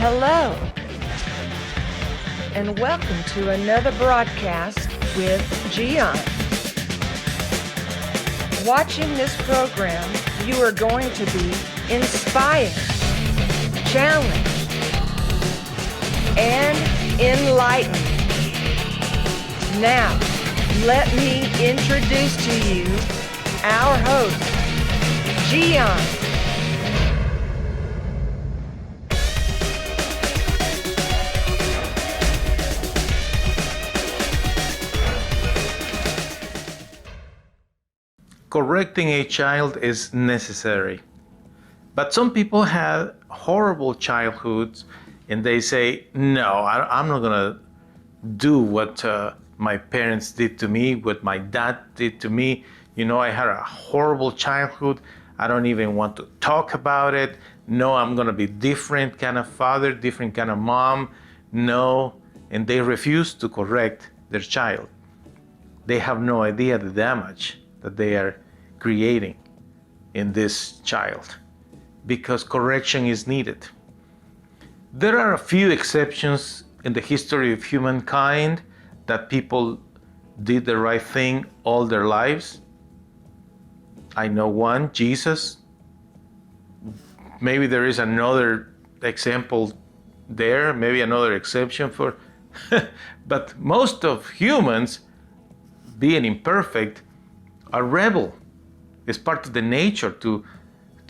Hello, and welcome to another broadcast with Gian. Watching this program, you are going to be inspired, challenged, and enlightened. Now, let me introduce to you our host, Gian. Correcting a child is necessary. But some people had horrible childhoods and they say, no, I'm not gonna do what my parents did to me, what my dad did to me. You know, I had a horrible childhood. I don't even want to talk about it. No, I'm gonna be different kind of father, different kind of mom. No, and they refuse to correct their child. They have no idea the damage that they are creating in this child, because correction is needed. There are a few exceptions in the history of humankind that people did the right thing all their lives. I know one, Jesus. Maybe there is another example there, maybe another exception for, but most of humans, being imperfect, are rebel. It's part of the nature to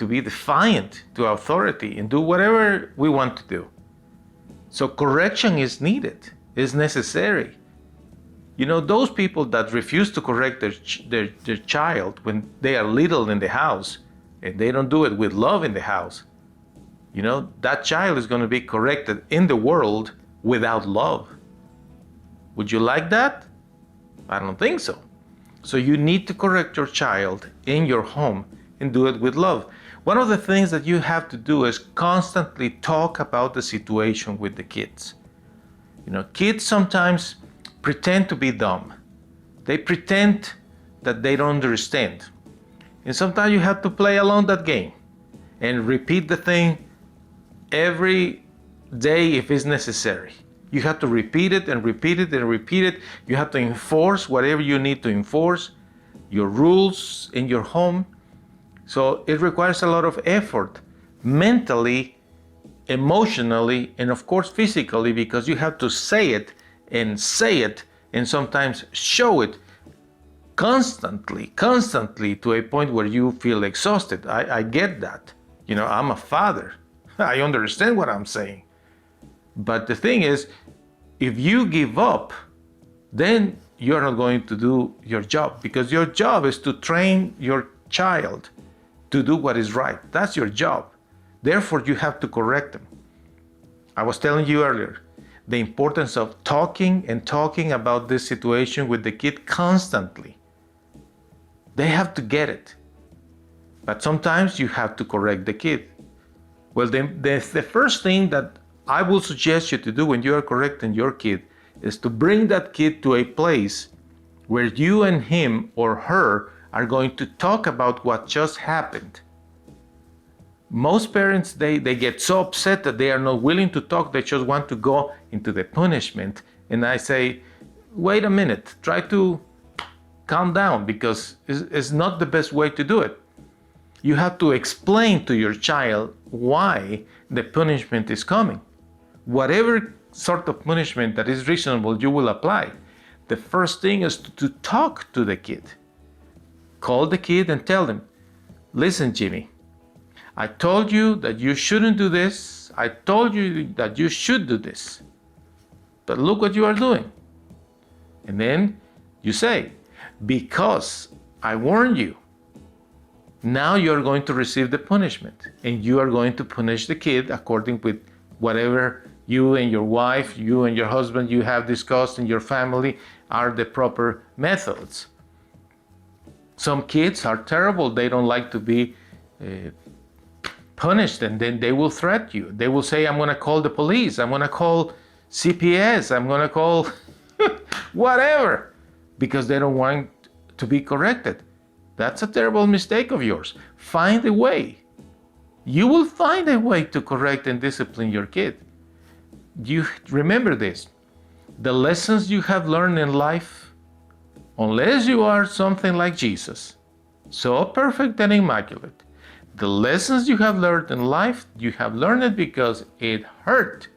be defiant to authority and do whatever we want to do. So correction is needed, is necessary. You know, those people that refuse to correct their child when they are little in the house, and they don't do it with love in the house, you know, that child is going to be corrected in the world without love. Would you like that? I don't think so. So you need to correct your child in your home and do it with love. One of the things that you have to do is constantly talk about the situation with the kids. You know, kids sometimes pretend to be dumb. They pretend that they don't understand. And sometimes you have to play along that game and repeat the thing every day if it's necessary. You have to repeat it and repeat it and repeat it. You have to enforce whatever you need to enforce, your rules in your home. So it requires a lot of effort, mentally, emotionally, and of course physically, because you have to say it and sometimes show it constantly to a point where you feel exhausted. I get that. You know, I'm a father. I understand what I'm saying. But the thing is, if you give up, then you're not going to do your job, because your job is to train your child to do what is right. That's your job. Therefore, you have to correct them. I was telling you earlier, the importance of talking about this situation with the kid constantly. They have to get it. But sometimes you have to correct the kid. Well, the first thing that I will suggest you to do when you are correcting your kid is to bring that kid to a place where you and him or her are going to talk about what just happened. Most parents, they get so upset that they are not willing to talk. They just want to go into the punishment. And I say, wait a minute, try to calm down, because it's not the best way to do it. You have to explain to your child why the punishment is coming. Whatever sort of punishment that is reasonable, you will apply. The first thing is to talk to the kid. Call the kid and tell them, listen, Jimmy, I told you that you shouldn't do this. I told you that you should do this. But look what you are doing. And then you say, because I warned you, now you're going to receive the punishment, and you are going to punish the kid according with whatever you and your wife, you and your husband, you have discussed in your family are the proper methods. Some kids are terrible. They don't like to be punished, and then they will threaten you. They will say, I'm going to call the police. I'm going to call CPS. I'm going to call whatever, because they don't want to be corrected. That's a terrible mistake of yours. Find a way. You will find a way to correct and discipline your kid. you remember this. The lessons you have learned in life, unless you are something like Jesus, so perfect and immaculate, the lessons you have learned in life, you have learned it because it hurt.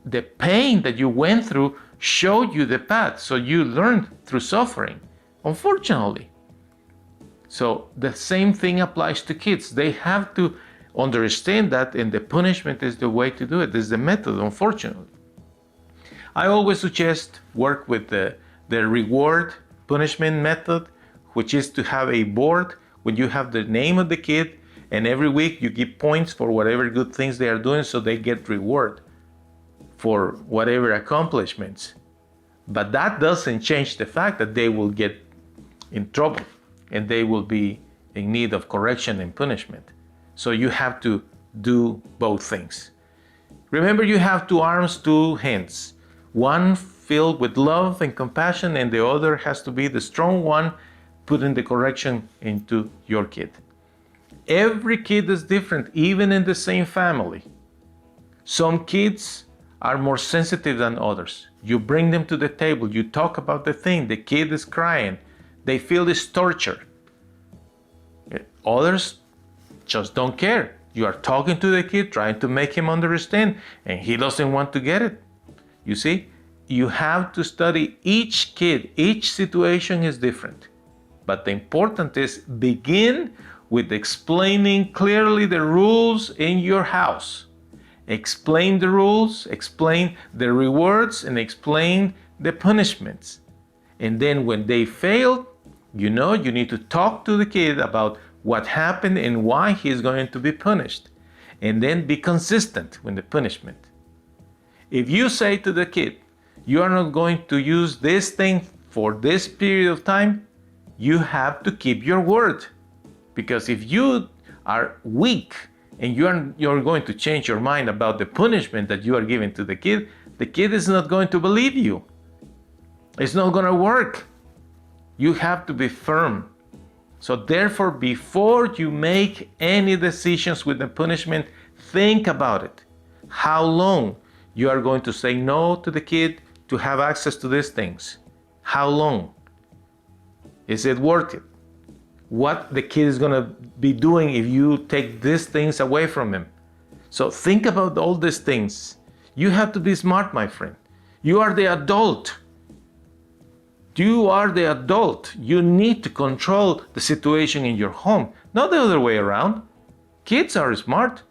The pain that you went through showed you the path, so you learned through suffering, unfortunately. So the same thing applies to kids. They have to understand that, and the punishment is the way to do it. This is the method, unfortunately. I always suggest work with the reward punishment method, which is to have a board when you have the name of the kid, and every week you give points for whatever good things they are doing, so they get reward for whatever accomplishments. But that doesn't change the fact that they will get in trouble and they will be in need of correction and punishment. So you have to do both things. Remember, you have 2 arms, 2 hands. One filled with love and compassion, and the other has to be the strong one, putting the correction into your kid. Every kid is different, even in the same family. Some kids are more sensitive than others. You bring them to the table, you talk about the thing, the kid is crying, they feel this torture. Others just don't care. You are talking to the kid, trying to make him understand, and he doesn't want to get it. You see, you have to study each kid. Each situation is different. But the important is begin with explaining clearly the rules in your house. Explain the rules, explain the rewards, and explain the punishments. And then when they fail, you need to talk to the kid about what happened and why he is going to be punished. And then be consistent with the punishment. If you say to the kid, you are not going to use this thing for this period of time, you have to keep your word. Because if you are weak and you're going to change your mind about the punishment that you are giving to the kid is not going to believe you. It's not going to work. You have to be firm. So therefore, before you make any decisions with the punishment, think about it. How long you are going to say no to the kid to have access to these things? How long? Is it worth it? What the kid is going to be doing if you take these things away from him? So think about all these things. You have to be smart, my friend. You are the adult. You are the adult. You need to control the situation in your home, not the other way around. Kids are smart,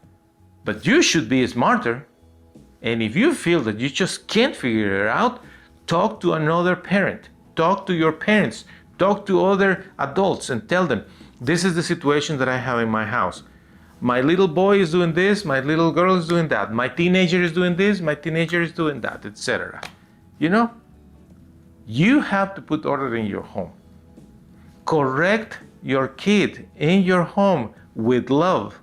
but you should be smarter. And if you feel that you just can't figure it out, talk to another parent. Talk to your parents. Talk to other adults and tell them, this is the situation that I have in my house. My little boy is doing this, my little girl is doing that, my teenager is doing this, my teenager is doing that, etc. You have to put order in your home. Correct your kid in your home with love,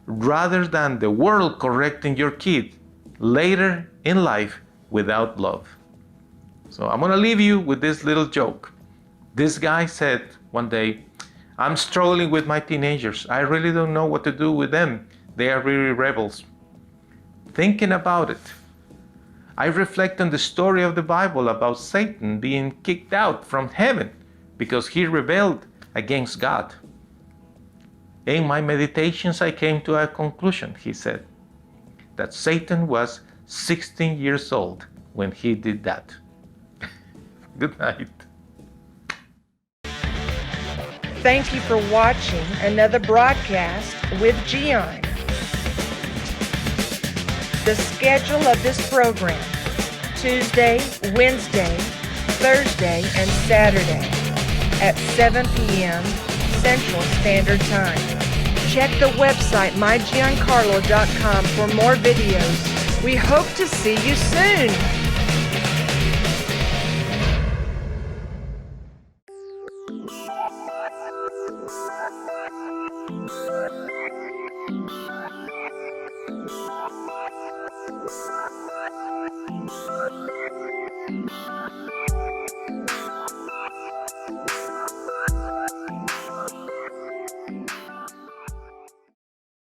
rather than the world correcting your kid later in life without love. So I'm going to leave you with this little joke. This guy said one day, I'm struggling with my teenagers. I really don't know what to do with them. They are really rebels. Thinking about it, I reflect on the story of the Bible about Satan being kicked out from heaven because he rebelled against God. In my meditations, I came to a conclusion, he said, that Satan was 16 years old when he did that. Good night. Thank you for watching another broadcast with Gian. The schedule of this program: Tuesday, Wednesday, Thursday, and Saturday at 7 p.m. Central Standard Time. Check the website mygiancarlo.com for more videos. We hope to see you soon.